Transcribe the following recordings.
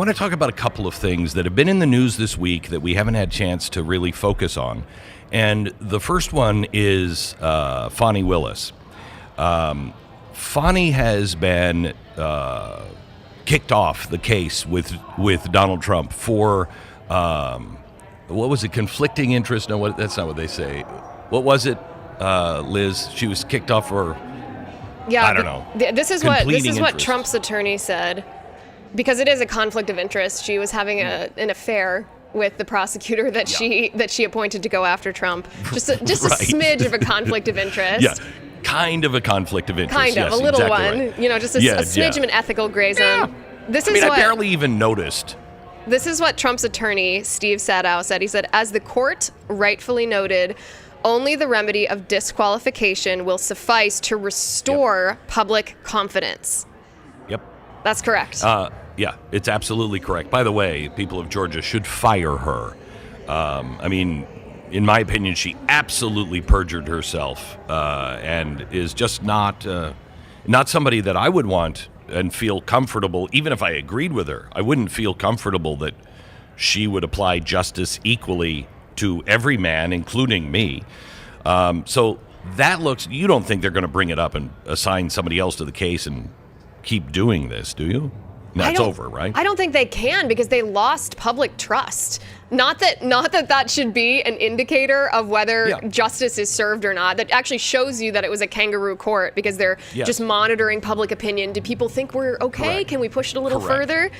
want to talk about a couple of things that have been in the news this week that we haven't had a chance to really focus on. And the first one is Fani Willis. Fani has been kicked off the case with Donald Trump for, what was it, conflicting interest? No, that's not what they say. What was it, Liz? She was kicked off for, I don't know. This is what Trump's attorney said. Because it is a conflict of interest. She was having an affair with the prosecutor that she appointed to go after Trump. Just a smidge of a conflict of interest. Yeah, kind of a conflict of interest. Kind of, a little one. Right. You know, just a smidge of an ethical gray zone. Yeah. I barely even noticed. This is what Trump's attorney, Steve Sadow, said. He said, as the court rightfully noted, only the remedy of disqualification will suffice to restore public confidence. Yep. That's correct. Yeah, it's absolutely correct. By the way, people of Georgia should fire her. In my opinion, she absolutely perjured herself and is just not somebody that I would want and feel comfortable. Even if I agreed with her, I wouldn't feel comfortable that she would apply justice equally to every man, including me. So that looks, you don't think they're going to bring it up and assign somebody else to the case and keep doing this, do you? No, it's over, right? I don't think they can because they lost public trust. Not that should be an indicator of whether justice is served or not. That actually shows you that it was a kangaroo court because they're just monitoring public opinion. Do people think we're okay? Correct. Can we push it a little further?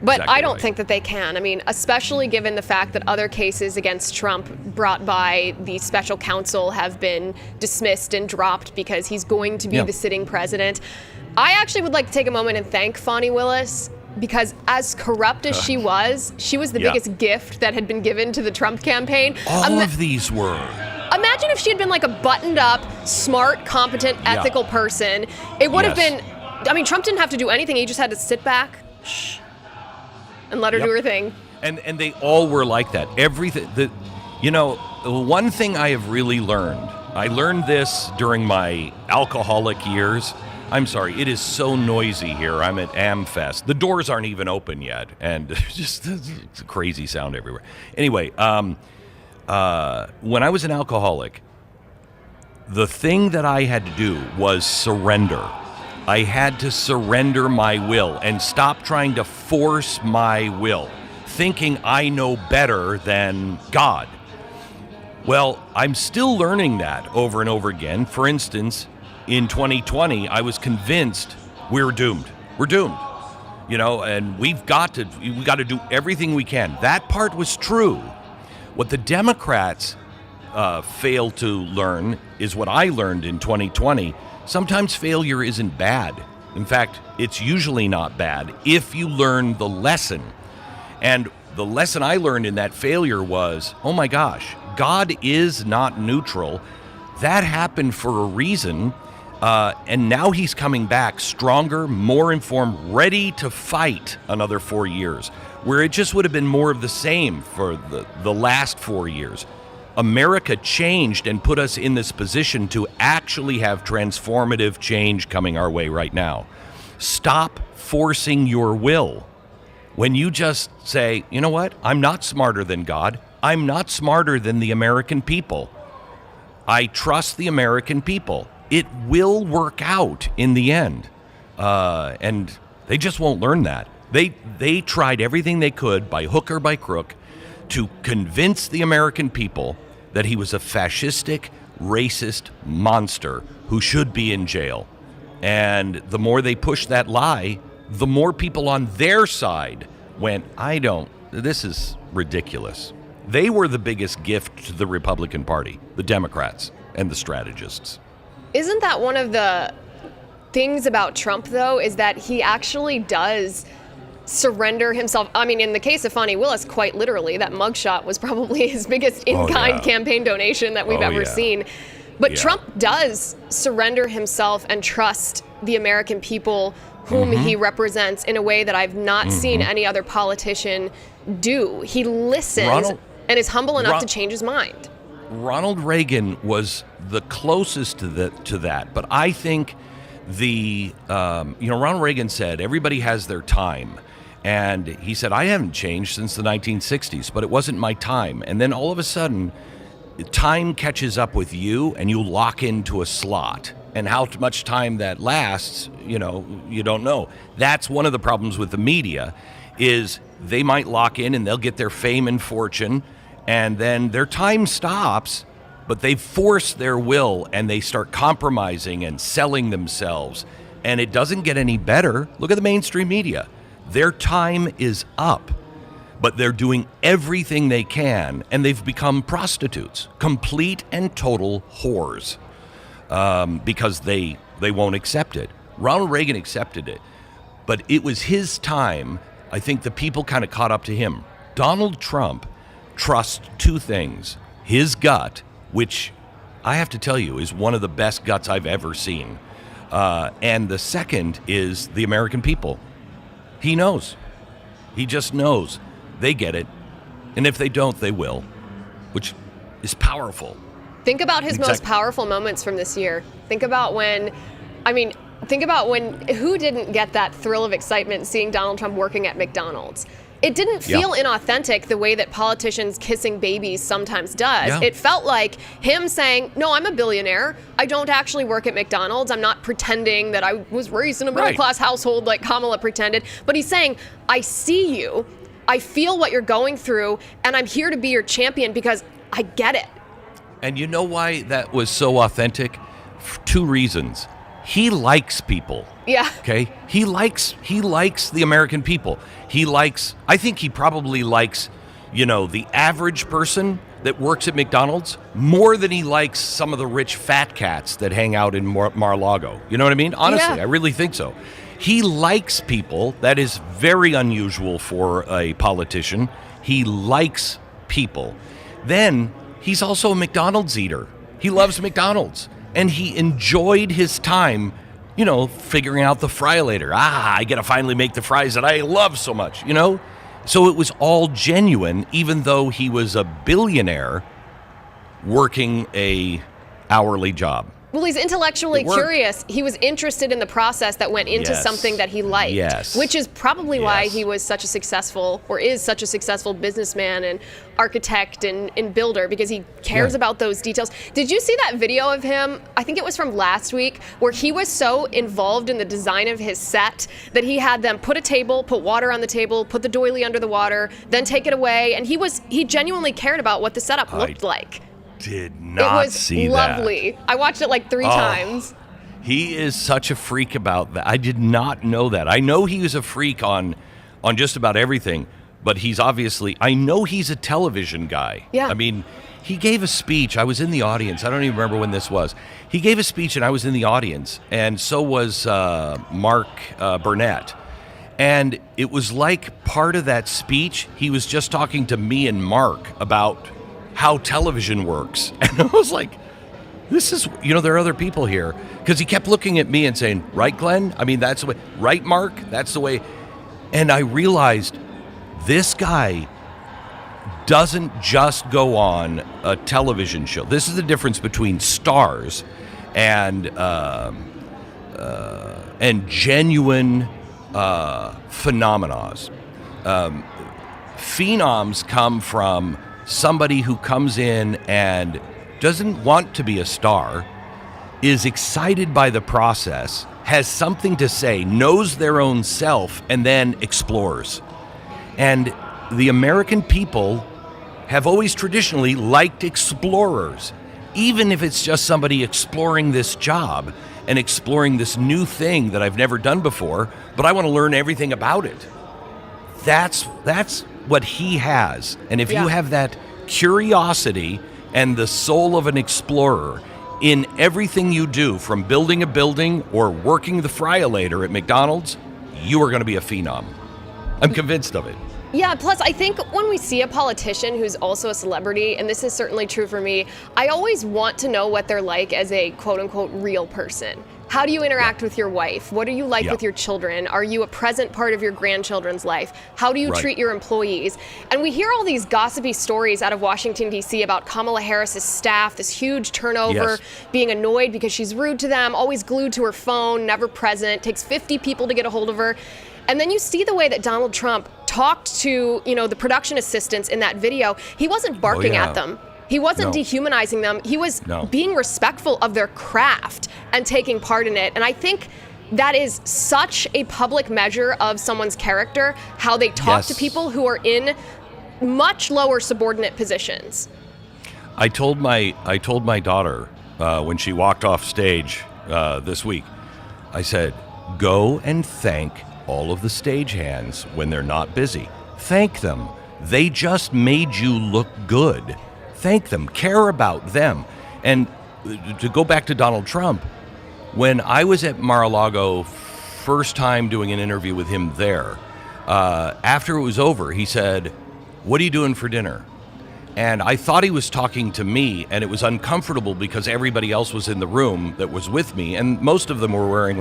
But exactly I don't think that they can. I mean, especially given the fact that other cases against Trump brought by the special counsel have been dismissed and dropped because he's going to be the sitting president. I actually would like to take a moment and thank Fani Willis because as corrupt as she was the biggest gift that had been given to the Trump campaign. All of these were. Imagine if she had been like a buttoned up, smart, competent, ethical person. It would have been, Trump didn't have to do anything. He just had to sit back and let her do her thing. And they all were like that. Everything. One thing I have really learned, I learned this during my alcoholic years. I'm sorry, it is so noisy here. I'm at AmFest. The doors aren't even open yet, and just it's a crazy sound everywhere. Anyway, when I was an alcoholic, the thing that I had to do was surrender. I had to surrender my will and stop trying to force my will, thinking I know better than God. Well, I'm still learning that over and over again. For instance, in 2020, I was convinced we're doomed. We're doomed, and we got to do everything we can. That part was true. What the Democrats failed to learn is what I learned in 2020. Sometimes failure isn't bad. In fact, it's usually not bad if you learn the lesson. And the lesson I learned in that failure was, oh my gosh, God is not neutral. That happened for a reason. And now he's coming back stronger, more informed, ready to fight another 4 years, where it just would have been more of the same for the last 4 years. America changed and put us in this position to actually have transformative change coming our way right now. Stop forcing your will. When you just say, you know what, I'm not smarter than God. I'm not smarter than the American people. I trust the American people. It will work out in the end. And they just won't learn that. They tried everything they could by hook or by crook to convince the American people that he was a fascistic, racist monster who should be in jail. And the more they pushed that lie, the more people on their side went, this is ridiculous. They were the biggest gift to the Republican Party, the Democrats and the strategists. Isn't that one of the things about Trump, though, is that he actually does surrender himself? I mean, in the case of Fani Willis, quite literally, that mugshot was probably his biggest in-kind campaign donation that we've ever seen. But Trump does surrender himself and trust the American people whom he represents in a way that I've not seen any other politician do. He listens and is humble enough to change his mind. Ronald Reagan was the closest to that, but I think Ronald Reagan said everybody has their time, And he said, I haven't changed since the 1960s, but it wasn't my time. And then all of a sudden, time catches up with you and you lock into a slot. And how much time that lasts, you don't know. That's one of the problems with the media is they might lock in and they'll get their fame and fortune, and then their time stops, but they force their will and they start compromising and selling themselves. And it doesn't get any better. Look at the mainstream media. Their time is up, but they're doing everything they can, and they've become prostitutes, complete and total whores, because they won't accept it. Ronald Reagan accepted it, but it was his time. I think the people kind of caught up to him. Donald Trump trusts two things: his gut, which I have to tell you is one of the best guts I've ever seen, and the second is the American people. He knows. He just knows. They get it. And if they don't, they will, which is powerful. Think about his most powerful moments from this year. Think about when who didn't get that thrill of excitement seeing Donald Trump working at McDonald's? It didn't feel inauthentic the way that politicians kissing babies sometimes does. Yeah. It felt like him saying, no, I'm a billionaire. I don't actually work at McDonald's. I'm not pretending that I was raised in a middle-class household like Kamala pretended. But he's saying, I see you. I feel what you're going through, and I'm here to be your champion because I get it. And you know why that was so authentic? For two reasons. He likes people. Yeah. Okay? He likes the American people. I think he probably likes, the average person that works at McDonald's more than he likes some of the rich fat cats that hang out in Mar-a-Lago. You know what I mean? Honestly, I really think so. He likes people. That is very unusual for a politician. He likes people. Then he's also a McDonald's eater. He loves McDonald's. And he enjoyed his time, figuring out the fry later. I get to finally make the fries that I love so much, So it was all genuine, even though he was a billionaire working a hourly job. Well, he's intellectually curious. He was interested in the process that went into something that he liked, which is probably why he was such a successful, or is such a successful businessman and architect and builder, because he cares about those details. Did you see that video of him? I think it was from last week, where he was so involved in the design of his set that he had them put a table, put water on the table, put the doily under the water, then take it away. And he genuinely cared about what the setup looked like. Did not see that. It was lovely. I watched it like 3 times. He is such a freak about that. I did not know that. I know he was a freak on just about everything, but I know he's a television guy. Yeah. I mean, he gave a speech. I was in the audience. I don't even remember when this was. He gave a speech and I was in the audience, and so was Mark Burnett. And it was like part of that speech, he was just talking to me and Mark about how television works. And I was like, this is, there are other people here. Because he kept looking at me and saying, right, Glenn? I mean, that's the way. Right, Mark? That's the way. And I realized this guy doesn't just go on a television show. This is the difference between stars and genuine phenomena. Phenoms come from somebody who comes in and doesn't want to be a star, is excited by the process, has something to say, knows their own self, and then explores. And the American people have always traditionally liked explorers, even if it's just somebody exploring this job and exploring this new thing that I've never done before, but I want to learn everything about it. That's what he has. And if you have that curiosity and the soul of an explorer in everything you do, from building a building or working the fry-a-later at McDonald's, you are going to be a phenom. I'm convinced of it. Yeah, plus I think when we see a politician who's also a celebrity, and this is certainly true for me, I always want to know what they're like as a quote-unquote real person. How do you interact with your wife? What are you like with your children? Are you a present part of your grandchildren's life? How do you treat your employees? And we hear all these gossipy stories out of Washington, D.C. about Kamala Harris's staff, this huge turnover, being annoyed because she's rude to them, always glued to her phone, never present, takes 50 people to get a hold of her. And then you see the way that Donald Trump talked to, the production assistants in that video. He wasn't barking at them. He wasn't dehumanizing them. He was being respectful of their craft and taking part in it. And I think that is such a public measure of someone's character, how they talk to people who are in much lower subordinate positions. I told my daughter when she walked off stage this week, I said, go and thank all of the stagehands when they're not busy. Thank them. They just made you look good. Thank them. Care about them. And to go back to Donald Trump, when I was at Mar-a-Lago, first time doing an interview with him there, after it was over, he said, what are you doing for dinner? And I thought he was talking to me, and it was uncomfortable because everybody else was in the room that was with me, and most of them were wearing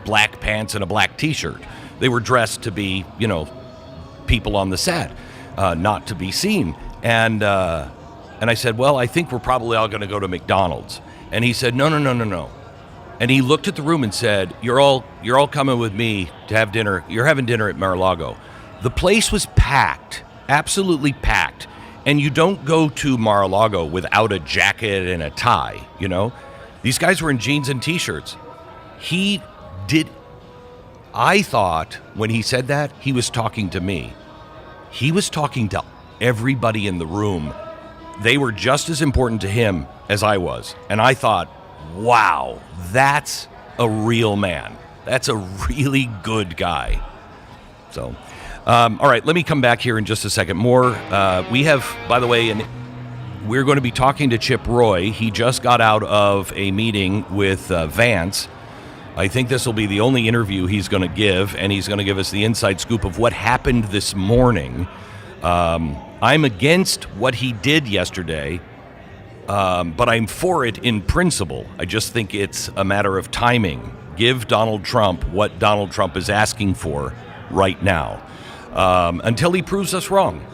black pants and a black t-shirt. They were dressed to be, people on the set, not to be seen. And I said, well, I think we're probably all going to go to McDonald's. And he said, no. And he looked at the room and said, you're all coming with me to have dinner. You're having dinner at Mar-a-Lago. The place was packed, absolutely packed. And you don't go to Mar-a-Lago without a jacket and a tie, These guys were in jeans and T-shirts. I thought when he said that, he was talking to me. He was talking to everybody in the room. They were just as important to him as I was. And I thought, wow, that's a real man. That's a really good guy. So... all right, let me come back here in just a second. More. We have, by the way, we're going to be talking to Chip Roy. He just got out of a meeting with Vance. I think this will be the only interview he's going to give, and he's going to give us the inside scoop of what happened this morning. I'm against what he did yesterday, but I'm for it in principle. I just think it's a matter of timing. Give Donald Trump what Donald Trump is asking for right now. Until he proves us wrong.